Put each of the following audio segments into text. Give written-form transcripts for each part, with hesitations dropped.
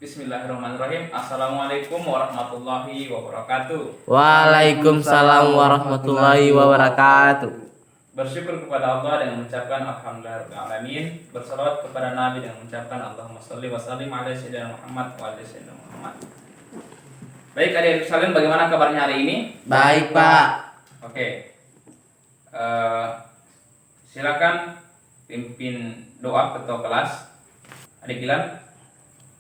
Bismillahirrahmanirrahim. Assalamualaikum warahmatullahi wabarakatuh. Waalaikumsalam warahmatullahi wabarakatuh. Bersyukur kepada Allah dengan mengucapkan alhamdulillahirabbil alamin. Bersalawat kepada Nabi dengan mengucapkan Allahumma shalli wa sallim ala sayyidina Muhammad wa ala sayyidina Muhammad. Baik, adik-adik sekalian, bagaimana kabarnya hari ini? Baik, Pak. Oke. Silakan pimpin doa ketua kelas. Adik Gilang.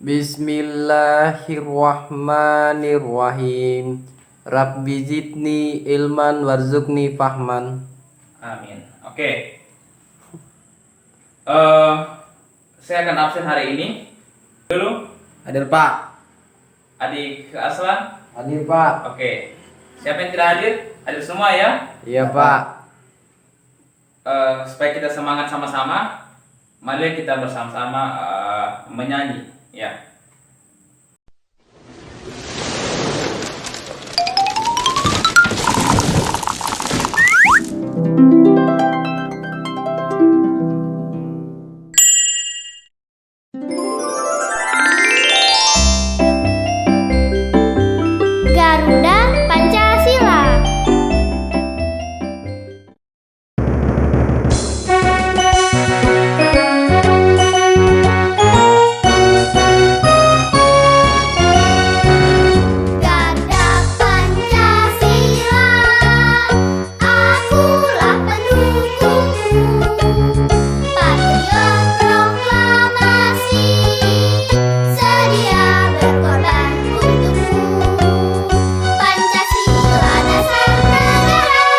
Bismillahirrahmanirrahim. Rabbi zidni ilman warzuqni fahman. Amin. Oke. Saya akan absen hari ini. Dulu, Hadir, Pak. adik Aslan. Hadir, Pak. Oke. Siapa yang tidak hadir? Hadir semua ya. Iya, Pak. Supaya kita semangat sama-sama, mari kita bersama-sama menyanyi, ya. Garuda Pancasila. Garda Pancasila, akulah pendukungmu. Patriot proklamasi, sedia berkorban untukmu. Pancasila dasar negara,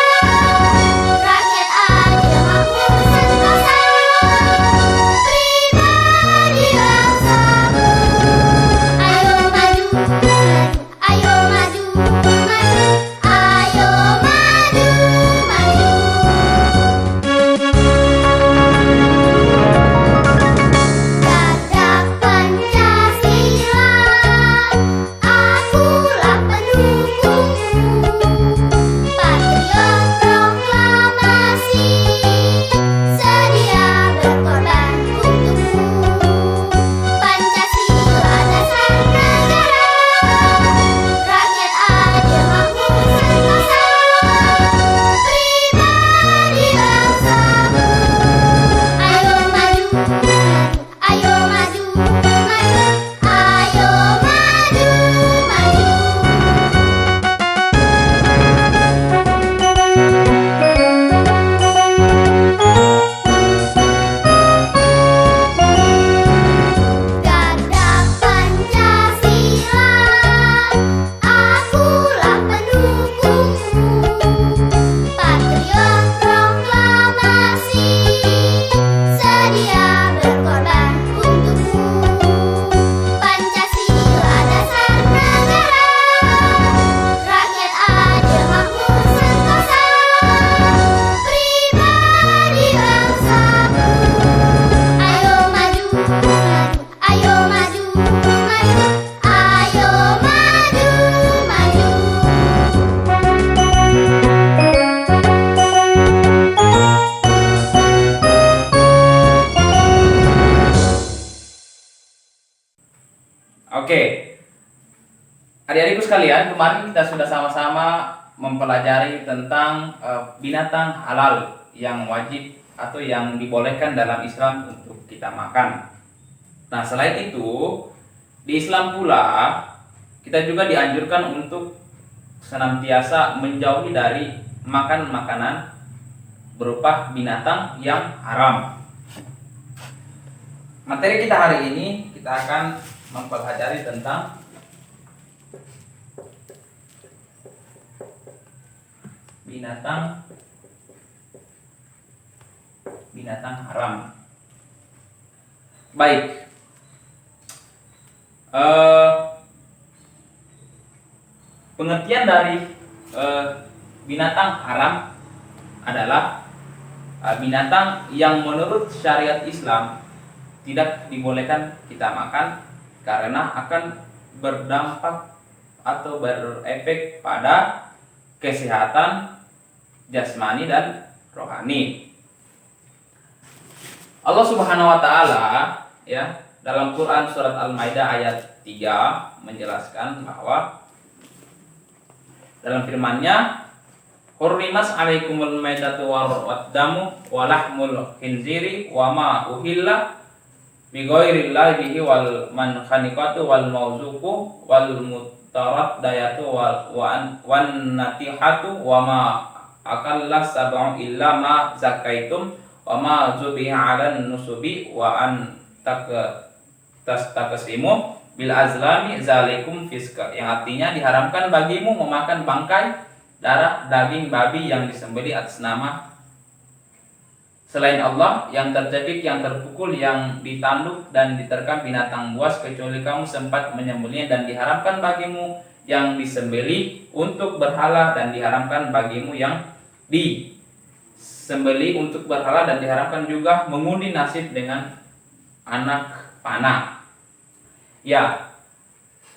rakyat adil makmur sentosa, pribadi bangsamu. Ayo maju, ayo maju, maju, ayo maju, maju. Garda Pancasila, akulah pendukungmu. Patriot proklamasi, sedia berkorban untukmu. Pancasila dasar negara, rakyat adil makmur sentosa, pribadi bangsamu. Ayo maju, ayo maju, maju, ayo maju, maju. Garda Pancasila, akulah pendukungmu. Patriot proklamasi, sedia berkorban untukmu. Pancasila dasar negara, rakyat adil makmur sentosa, pribadi bangsamu. Ayo maju, ayo maju, maju, ayo maju, maju. Oke. Adik-adikku sekalian, kemarin kita sudah sama-sama mempelajari tentang binatang halal yang wajib atau yang dibolehkan dalam Islam untuk kita makan. Nah, selain itu, di Islam pula kita juga dianjurkan untuk senantiasa menjauhi dari makan makanan berupa binatang yang haram. Materi kita hari ini kita akan mempelajari tentang binatang haram. Baik. Pengertian dari binatang haram adalah binatang yang menurut syariat Islam tidak dibolehkan kita makan karena akan berdampak atau berefek pada kesehatan jasmani dan rohani. Allah Subhanahu wa taala ya dalam Quran surat Al-Maidah ayat 3 menjelaskan bahwa dalam firman-Nya, hurrimas alaikumul maitatu wad-damu wa lahmul khinziri wa ma uhilla bi ghairillahi bihi wal mankhaniqatu wal mawzuqu wal mutaraddayatu wan natihatu wa ma akalla sab'u illa ma zakaitum wa ma zubiha 'alan nusubi wa an tastaqsimu bil azlami zalikum fiska, yang artinya diharamkan bagimu memakan bangkai, darah, daging babi yang disembelih atas nama selain Allah, yang tercekik, yang terpukul, yang ditanduk dan diterkam binatang buas kecuali kamu sempat menyembelihnya, dan diharamkan bagimu yang disembelih untuk berhala, dan diharamkan bagimu yang disembelih untuk berhala, dan diharamkan juga mengundi nasib dengan anak panah. Ya,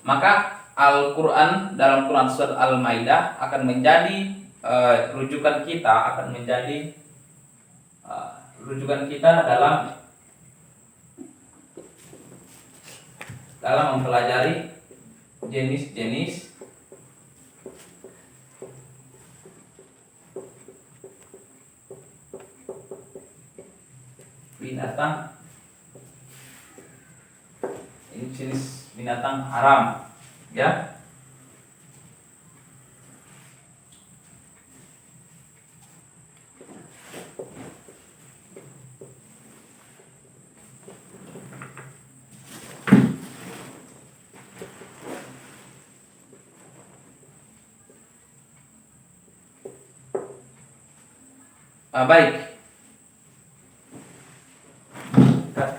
maka Al-Quran dalam Quran Surat Al-Maidah akan menjadi rujukan kita, dalam mempelajari jenis-jenis binatang. Ini jenis binatang haram, ya. Baik. Cut.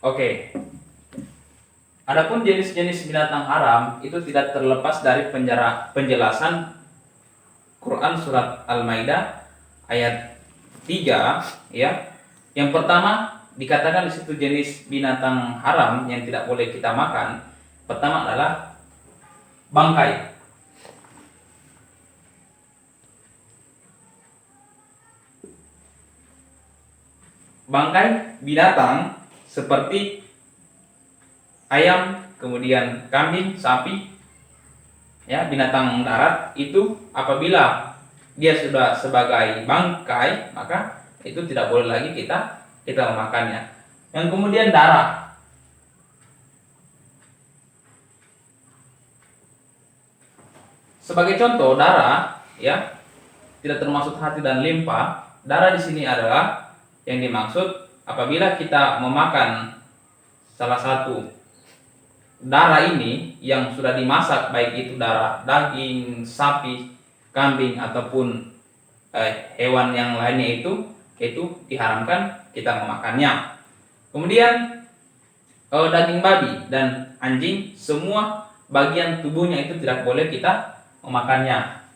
Oke. Adapun jenis-jenis binatang haram itu tidak terlepas dari penjelasan Quran Surat Al-Maidah ayat 3, ya. Yang pertama dikatakan di situ jenis binatang haram yang tidak boleh kita makan. Pertama adalah bangkai. Bangkai binatang seperti ayam, kemudian kambing, sapi, ya, binatang darat itu apabila dia sudah sebagai bangkai, maka itu tidak boleh lagi kita memakannya. Yang kemudian darah. Sebagai contoh, darah, ya, tidak termasuk hati dan limpa. Darah di sini adalah yang dimaksud apabila kita memakan salah satu darah ini yang sudah dimasak, baik itu darah daging, sapi, kambing ataupun hewan yang lainnya, itu diharamkan kita memakannya. Kemudian daging babi dan anjing, semua bagian tubuhnya itu tidak boleh kita memakannya.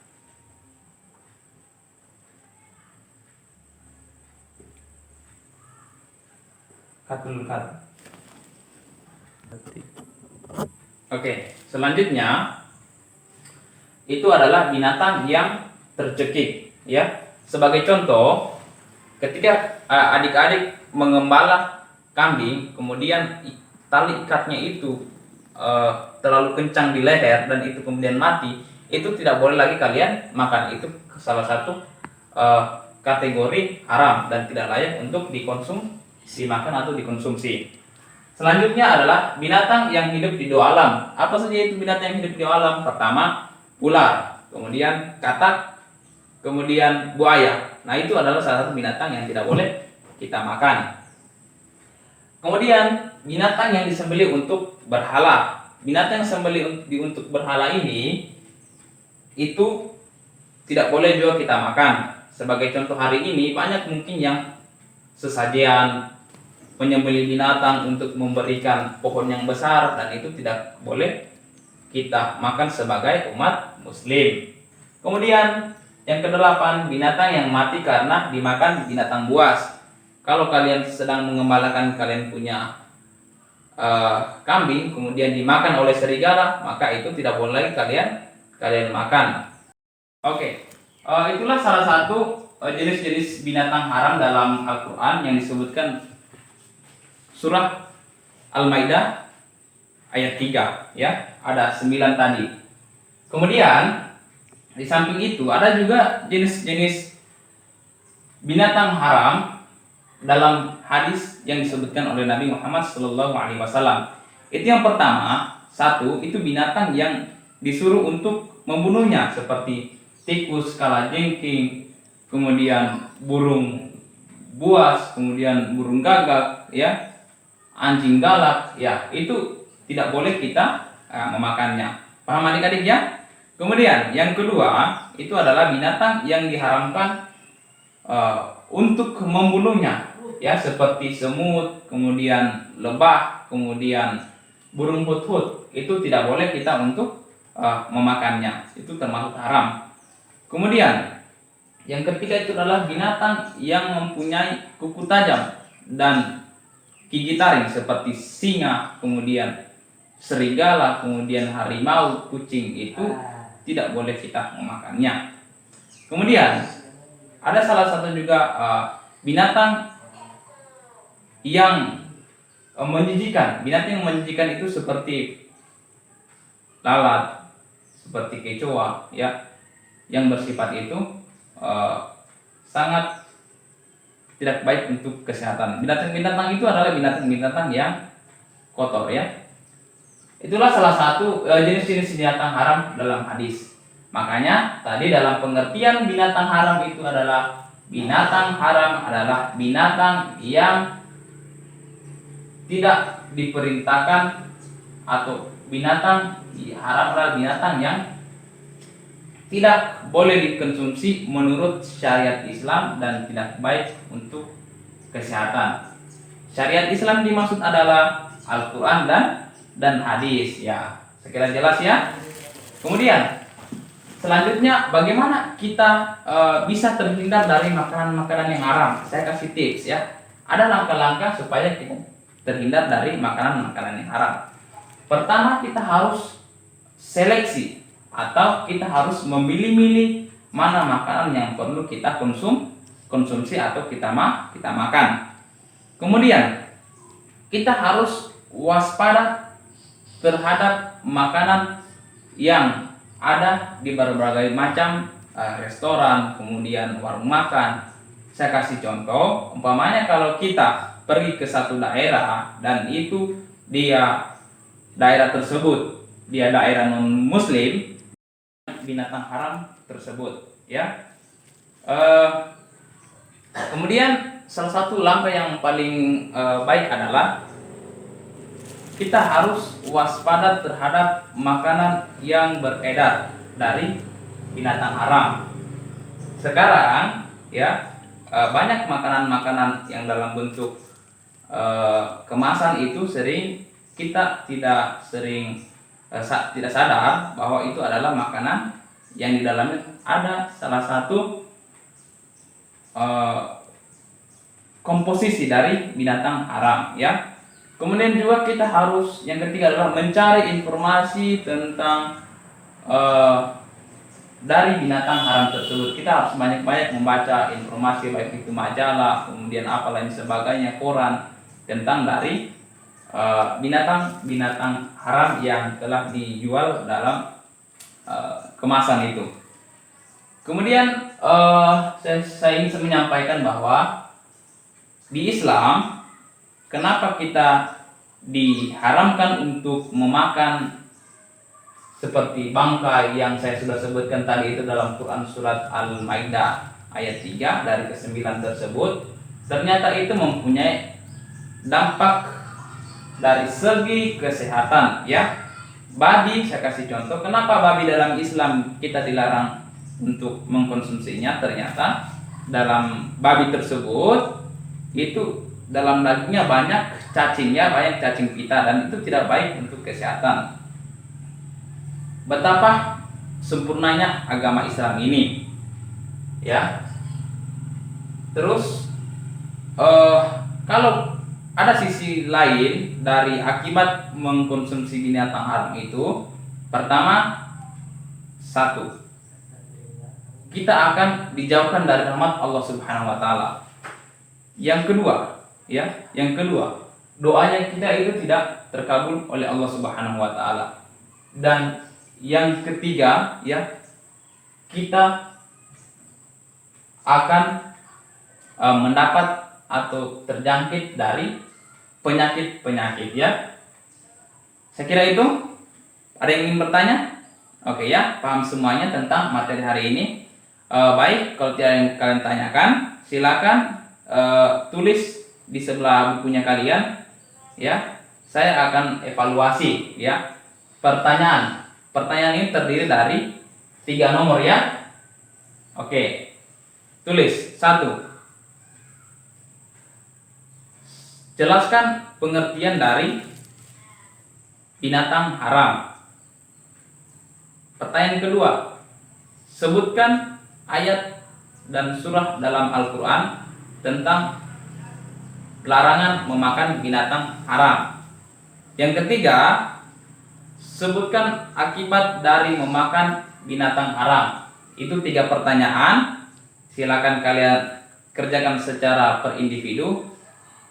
Oke, selanjutnya itu adalah binatang yang tercekik, ya. Sebagai contoh, ketika adik-adik mengembala kambing, kemudian tali ikatnya itu terlalu kencang di leher dan itu kemudian mati, itu tidak boleh lagi kalian makan. Itu salah satu kategori haram dan tidak layak untuk dimakan atau dikonsumsi. Selanjutnya adalah binatang yang hidup di dua alam. Apa saja itu binatang yang hidup di dua alam? Pertama, ular, kemudian katak, kemudian buaya. Nah, itu adalah salah satu binatang yang tidak boleh kita makan. Kemudian binatang yang disembelih untuk berhala. Binatang yang disembelih untuk berhala ini itu tidak boleh juga kita makan. Sebagai contoh, hari ini banyak mungkin yang sesajian menyembelih binatang untuk memberikan pohon yang besar, dan itu tidak boleh kita makan sebagai umat muslim. Kemudian yang kedelapan, binatang yang mati karena dimakan binatang buas. Kalau kalian sedang mengembalakan, kalian punya kambing kemudian dimakan oleh serigala, maka itu tidak boleh lagi kalian makan. Oke. Itulah salah satu jenis-jenis binatang haram dalam Al-Quran yang disebutkan surah Al-Maidah ayat 3 ya. Ada 9 tadi. Kemudian di samping itu ada juga jenis-jenis binatang haram dalam hadis yang disebutkan oleh Nabi Muhammad SAW. Itu yang pertama, satu itu binatang yang disuruh untuk membunuhnya seperti tikus, kalajengking, kemudian burung buas, kemudian burung gagak, ya, anjing galak, ya, itu tidak boleh kita memakannya. Paham adik-adik ya? Kemudian yang kedua itu adalah binatang yang diharamkan untuk membunuhnya, ya, seperti semut, kemudian lebah, kemudian burung hut-hut. Itu tidak boleh kita untuk memakannya. Itu termasuk haram. Kemudian yang ketiga itu adalah binatang yang mempunyai kuku tajam dan gigi taring seperti singa, kemudian serigala, kemudian harimau, kucing. Itu tidak boleh kita memakannya. Kemudian ada salah satu juga binatang yang menjijikan. Binatang yang menjijikan itu seperti lalat, seperti kecoa, ya, yang bersifat itu sangat tidak baik untuk kesehatan. Binatang-binatang itu adalah binatang-binatang yang kotor, ya. Itulah salah satu jenis-jenis binatang haram dalam hadis. Makanya tadi dalam pengertian binatang haram itu adalah binatang haram adalah binatang yang tidak diperintahkan, atau binatang haram adalah binatang yang tidak boleh dikonsumsi menurut syariat Islam dan tidak baik untuk kesehatan. Syariat Islam dimaksud adalah Al-Quran dan hadis, ya. Sekiranya jelas ya. Kemudian selanjutnya bagaimana kita bisa terhindar dari makanan-makanan yang haram? Saya kasih tips ya. Ada langkah-langkah supaya kita terhindar dari makanan-makanan yang haram. Pertama, kita harus seleksi atau kita harus memilih-milih mana makanan yang perlu kita konsumsi atau kita makan. Kemudian kita harus waspada terhadap makanan yang ada di berbagai macam restoran, kemudian warung makan. Saya kasih contoh, umpamanya kalau kita pergi ke satu daerah dan itu daerah tersebut dia daerah non muslim, binatang haram tersebut, ya. Kemudian salah satu langkah yang paling baik adalah kita harus waspada terhadap makanan yang beredar dari binatang haram. Sekarang, ya, banyak makanan-makanan yang dalam bentuk kemasan itu sering kita tidak sadar bahwa itu adalah makanan yang di dalamnya ada salah satu komposisi dari binatang haram, ya. Kemudian juga kita harus, yang ketiga adalah mencari informasi tentang dari binatang haram tersebut. Kita harus banyak-banyak membaca informasi, baik itu majalah, kemudian apa lain sebagainya, koran, tentang dari binatang haram yang telah dijual dalam kemasan itu. Kemudian saya ingin menyampaikan bahwa di Islam, kenapa kita diharamkan untuk memakan seperti bangkai yang saya sudah sebutkan tadi itu dalam Quran surat Al-Maidah ayat 3 dari ke-9 tersebut, ternyata itu mempunyai dampak dari segi kesehatan, ya. Babi, saya kasih contoh, kenapa babi dalam Islam kita dilarang untuk mengkonsumsinya? Ternyata dalam babi tersebut itu dalam dagingnya banyak cacingnya, banyak cacing pita, dan itu tidak baik untuk kesehatan. Betapa sempurnanya agama Islam ini, ya. Terus kalau ada sisi lain dari akibat mengkonsumsi binatang haram itu, pertama, satu, kita akan dijauhkan dari rahmat Allah Subhanahu wa taala. Yang kedua, doanya kita itu tidak terkabul oleh Allah Subhanahu wa taala. Dan yang ketiga, ya, kita akan mendapat atau terjangkit dari penyakit-penyakit, ya. Saya kira itu. Ada yang ingin bertanya? Oke, ya, paham semuanya tentang materi hari ini. Baik, kalau tidak ada yang kalian tanyakan, silakan tulis di sebelah bukunya kalian, ya. Saya akan evaluasi, ya. Pertanyaan ini terdiri dari 3 nomor, ya. Oke, tulis. 1. Jelaskan pengertian dari binatang haram. Pertanyaan kedua, sebutkan ayat dan surah dalam Al-Quran tentang larangan memakan binatang haram. Yang ketiga, sebutkan akibat dari memakan binatang haram. Itu 3 pertanyaan. Silakan kalian kerjakan secara per individu.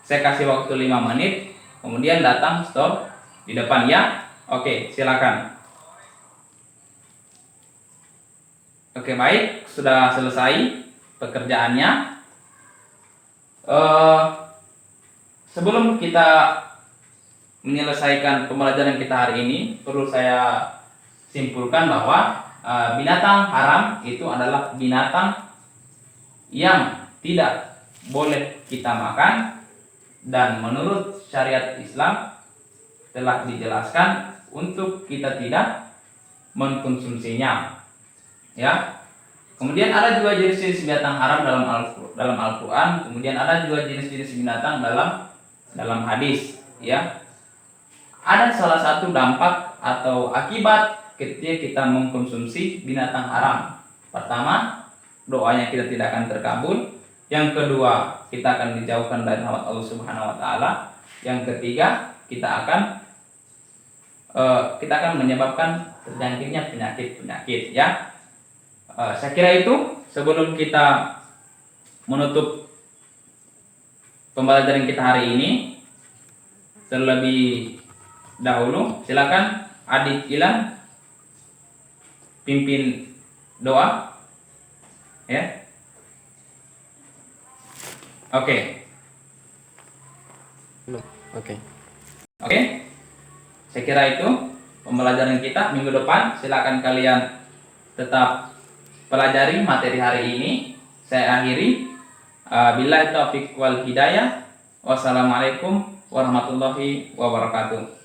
Saya kasih waktu 5 menit, kemudian datang stop di depan, ya. Oke, silakan. Oke, baik, sudah selesai pekerjaannya. Sebelum kita menyelesaikan pembelajaran kita hari ini, perlu saya simpulkan bahwa binatang haram itu adalah binatang yang tidak boleh kita makan, dan menurut syariat Islam telah dijelaskan untuk kita tidak mengkonsumsinya, ya. Kemudian ada juga jenis-jenis binatang haram dalam Al-Quran. Kemudian ada juga jenis-jenis binatang dalam hadis, ya. Ada salah satu dampak atau akibat ketika kita mengkonsumsi binatang haram. Pertama, doanya kita tidak akan terkabul. Yang kedua, kita akan dijauhkan dari rahmat Allah Subhanahu wa taala. Yang ketiga, kita akan menyebabkan terjangkitnya penyakit-penyakit, ya. Saya kira itu. Sebelum kita menutup pembelajaran kita hari ini, terlebih dahulu silakan Adik Ilan pimpin doa, ya. Oke. Oke. Saya kira itu pembelajaran kita. Minggu depan silakan kalian tetap pelajari materi hari ini. Saya akhiri. Billahi taufiq wal hidayah. Wassalamualaikum warahmatullahi wabarakatuh.